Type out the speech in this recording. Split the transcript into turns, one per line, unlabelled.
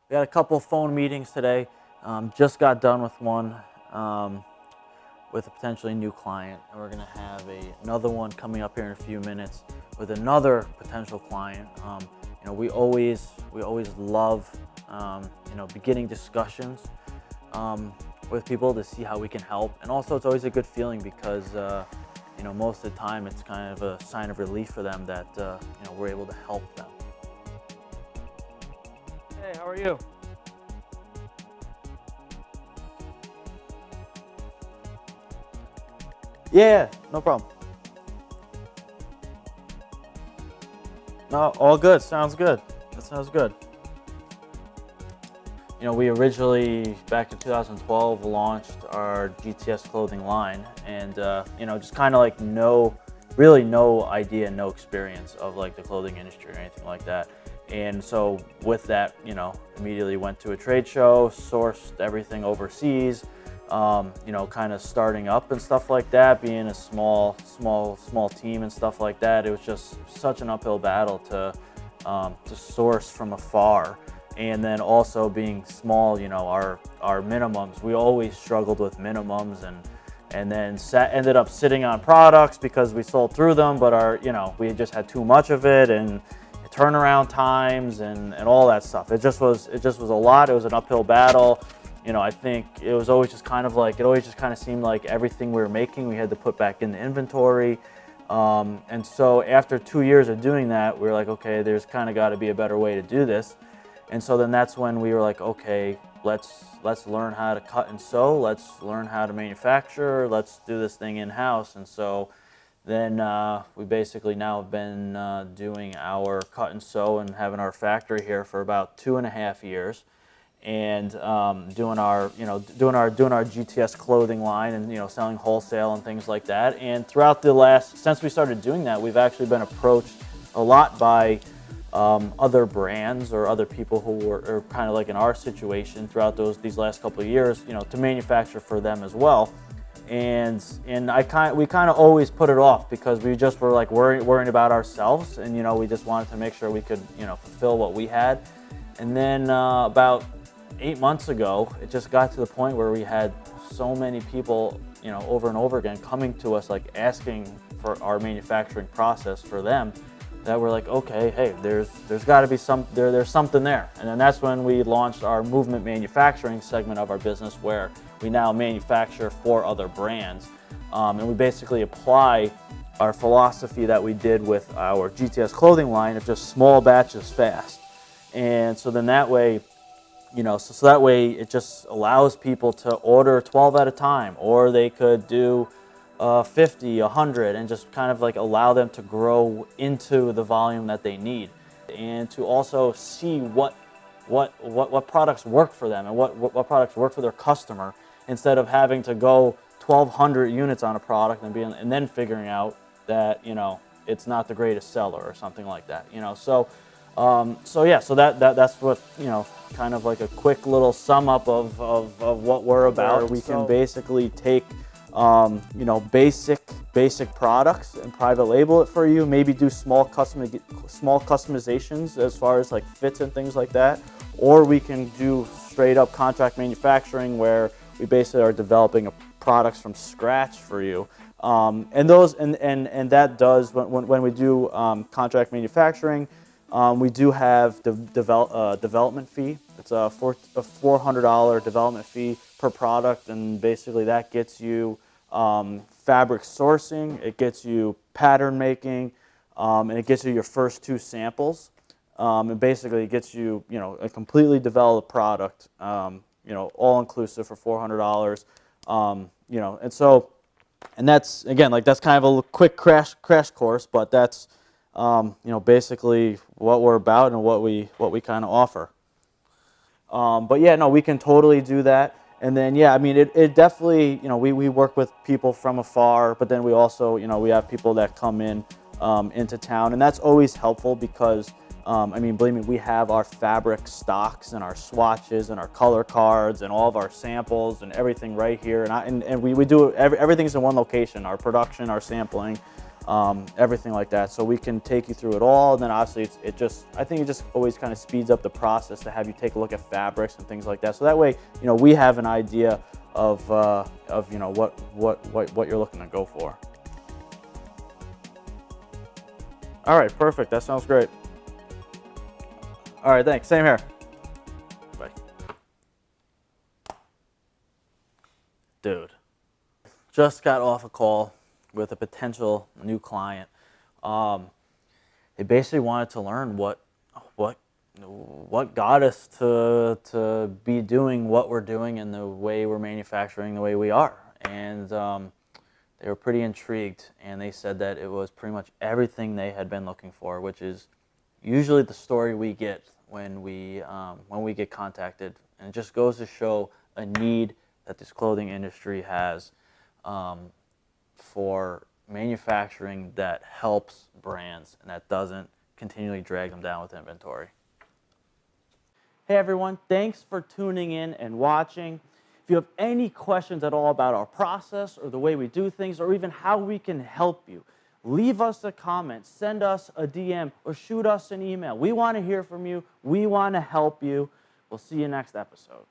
We had a couple phone meetings today. Just got done with one with a potentially new client, and we're going to have another one coming up here in a few minutes with another potential client. We always love beginning discussions with people to see how we can help, and also it's always a good feeling because most of the time it's kind of a sign of relief for them that we're able to help them. Hey, how are you? Yeah, no problem. No, all good. Sounds good. That sounds good. We originally, back in 2012, launched our GTS clothing line, and just kind of like really no idea, no experience of like the clothing industry or anything like that. And so with that, immediately went to a trade show, sourced everything overseas, kind of starting up and stuff like that, being a small team and stuff like that. It was just such an uphill battle to source from afar. And then also being small, our minimums, we always struggled with minimums, and then ended up sitting on products because we sold through them, but we just had too much of it, and turnaround times and all that stuff. It just was a lot. It was an uphill battle. I think it always just seemed like everything we were making we had to put back in the inventory. And so after 2 years of doing that, we were like, okay, there's kind of got to be a better way to do this. And so then that's when we were like, okay, let's learn how to cut and sew. Let's learn how to manufacture. Let's do this thing in-house. And so then we basically now have been doing our cut and sew and having our factory here for about 2.5 years, and doing our GTS clothing line, and selling wholesale and things like that. And throughout since we started doing that, we've actually been approached a lot by other brands or other people who are kind of like in our situation throughout these last couple of years, to manufacture for them as well. And we kind of always put it off because we just were like worrying about ourselves, and we just wanted to make sure we could fulfill what we had. And then about 8 months ago, it just got to the point where we had so many people over and over again coming to us, like asking for our manufacturing process for them, that we're like, okay, hey, there's got to be there's something there. And then that's when we launched our movement manufacturing segment of our business, where we now manufacture for other brands, and we basically apply our philosophy that we did with our GTS clothing line of just small batches fast. And so then that way, so that way it just allows people to order 12 at a time, or they could do 50, 100, and just kind of like allow them to grow into the volume that they need, and to also see what products work for them and what products work for their customer, instead of having to go 1,200 units on a product and then figuring out that it's not the greatest seller or something like that. So that's what kind of like a quick little sum up of what we're about. We can basically take basic products and private label it for you, maybe do small customizations as far as like fits and things like that, or we can do straight up contract manufacturing, where we basically are developing products from scratch for you. And that does, when we do contract manufacturing, we do have development fee. It's a $400 development fee per product, and basically that gets you fabric sourcing, it gets you pattern making, and it gets you your first 2 samples, and basically it gets you a completely developed product, all inclusive for $400. And that's, again, like, that's kind of a quick crash course, but that's basically what we're about and what we kind of offer. But yeah, no, we can totally do that. And then, yeah, I mean, it definitely, we work with people from afar, but then we also, we have people that come into town, and that's always helpful because, I mean, believe me, we have our fabric stocks and our swatches and our color cards and all of our samples and everything right here. And we do everything's in one location: our production, our sampling, everything like that. So we can take you through it all. And then obviously I think it just always kind of speeds up the process to have you take a look at fabrics and things like that. So that way, we have an idea of what you're looking to go for. All right, perfect. That sounds great. All right, thanks. Same here. Bye. Dude, just got off a call with a potential new client. They basically wanted to learn what got us to be doing what we're doing and the way we're manufacturing the way we are. And they were pretty intrigued, and they said that it was pretty much everything they had been looking for, which is usually the story we get when we get contacted. And it just goes to show a need that this clothing industry has for manufacturing that helps brands and that doesn't continually drag them down with inventory. Hey everyone, thanks for tuning in and watching. If you have any questions at all about our process or the way we do things or even how we can help you, leave us a comment, send us a DM, or shoot us an email. We want to hear from you. We want to help you. We'll see you next episode.